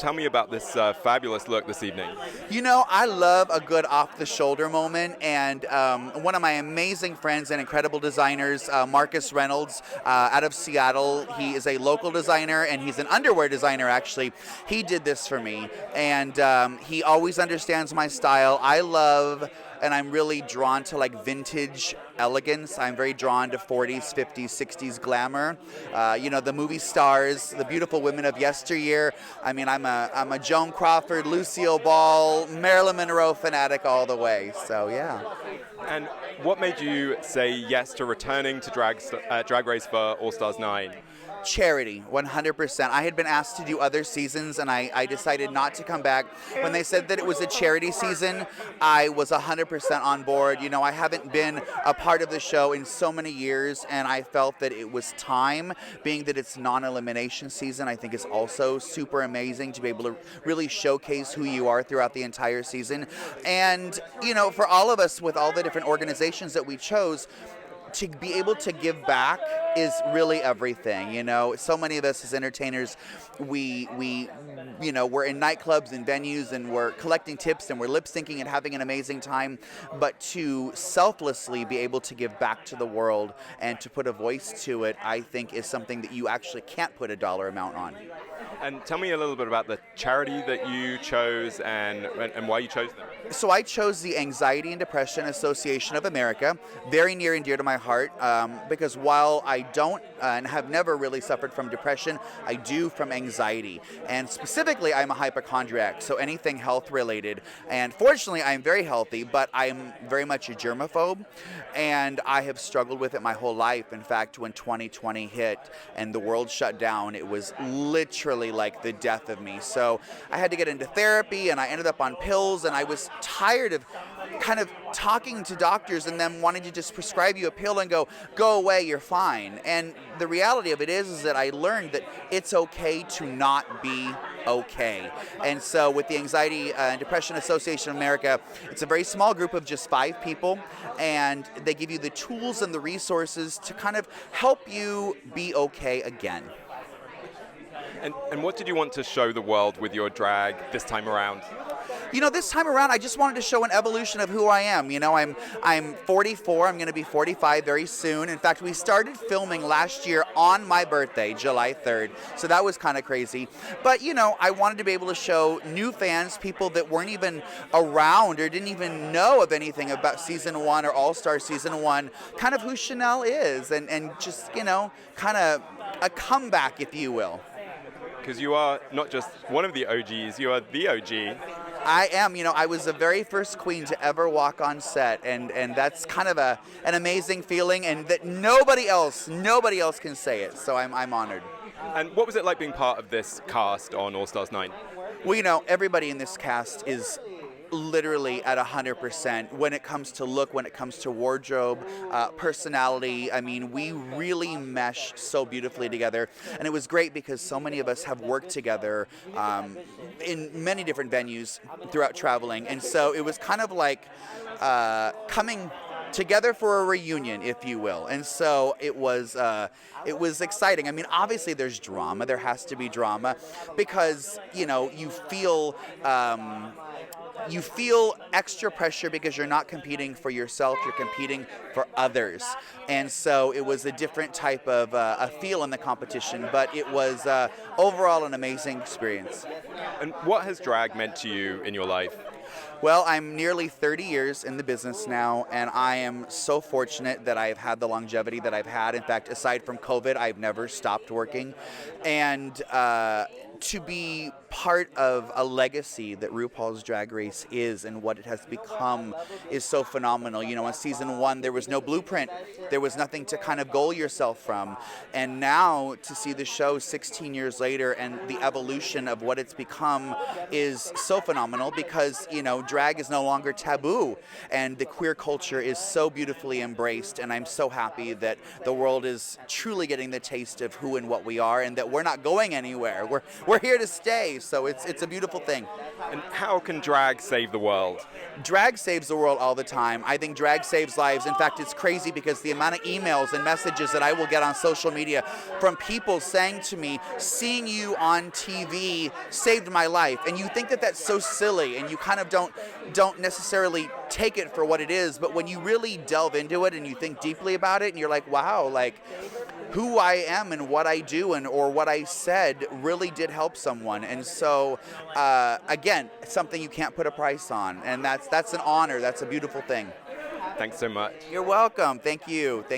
tell me about this fabulous look this evening. You know, I love a good off-the-shoulder moment, and one of my amazing friends and incredible designers, Marcus Reynolds, out of Seattle. He is a local designer, and he's an underwear designer, actually. He did this for me, and he always understands my style. I love, and I'm really drawn to like vintage elegance. I'm very drawn to 40s, 50s, 60s glamour. The movie stars, the beautiful women of yesteryear. I mean, I'm a Joan Crawford, Lucille Ball, Marilyn Monroe fanatic all the way. So yeah. And what made you say yes to returning to Drag Race for All Stars 9? Charity, 100%. I had been asked to do other seasons, and I decided not to come back. When they said that it was a charity season, I was 100% on board. You know, I haven't been a part of the show in so many years, and I felt that it was time, being that it's non-elimination season. I think it's also super amazing to be able to really showcase who you are throughout the entire season. And, you know, for all of us with all the different organizations that we chose, to be able to give back is really everything. You know, so many of us as entertainers, we're in nightclubs and venues, and we're collecting tips, and we're lip syncing and having an amazing time. But to selflessly be able to give back to the world and to put a voice to it, I think is something that you actually can't put a dollar amount on. And tell me a little bit about the charity that you chose and why you chose them. So I chose the Anxiety and Depression Association of America, very near and dear to my heart, because while I don't and have never really suffered from depression, I do from anxiety. And specifically, I'm a hypochondriac, so anything health related. And fortunately, I'm very healthy, but I'm very much a germaphobe, and I have struggled with it my whole life. In fact, when 2020 hit and the world shut down, it was literally like the death of me. So I had to get into therapy, and I ended up on pills, and I was tired of kind of talking to doctors and them wanting to just prescribe you a pill and go away, you're fine. And the reality of it is that I learned that it's okay to not be okay. And so with the Anxiety and Depression Association of America, it's a very small group of just 5 people, and they give you the tools and the resources to kind of help you be okay again. And what did you want to show the world with your drag this time around? You know, this time around, I just wanted to show an evolution of who I am. You know, I'm 44. I'm going to be 45 very soon. In fact, we started filming last year on my birthday, July 3rd. So that was kind of crazy. But, you know, I wanted to be able to show new fans, people that weren't even around or didn't even know of anything about Season 1 or All-Star Season 1, kind of who Shannel is, and just, you know, kind of a comeback, if you will. Because you are not just one of the OGs, you are the OG. I am. You know, I was the very first queen to ever walk on set, and that's kind of an amazing feeling, and that nobody else can say it. So I'm honored. And what was it like being part of this cast on All Stars 9? Well, you know, everybody in this cast is literally at 100% when it comes to look, when it comes to wardrobe, personality. I mean, we really mesh so beautifully together, and it was great because so many of us have worked together in many different venues throughout traveling, and so it was kind of like coming together for a reunion, if you will. And so it was exciting. I mean, obviously there's drama. There has to be drama because, you know, you feel extra pressure because you're not competing for yourself, you're competing for others. And so it was a different type of a feel in the competition, but it was overall an amazing experience. And what has drag meant to you in your life? Well, I'm nearly 30 years in the business now, and I am so fortunate that I've had the longevity that I've had. In fact, aside from COVID, I've never stopped working. And to be part of a legacy that RuPaul's Drag Race is and what it has become is so phenomenal. You know, in Season 1, there was no blueprint. There was nothing to kind of goal yourself from. And now to see the show 16 years later and the evolution of what it's become is so phenomenal because, you know, drag is no longer taboo and the queer culture is so beautifully embraced, and I'm so happy that the world is truly getting the taste of who and what we are and that we're not going anywhere. We're we're here to stay. So it's a beautiful thing. And how can drag save the world? Drag saves the world all the time. I think drag saves lives. In fact, it's crazy because the amount of emails and messages that I will get on social media from people saying to me, seeing you on TV saved my life. And you think that that's so silly, and you kind of don't necessarily take it for what it is. But when you really delve into it and you think deeply about it, and you're like, wow, like who I am and what I do or what I said really did help someone. And so, again, it's something you can't put a price on. And that's an honor. That's a beautiful thing. Thanks so much. You're welcome. Thank you.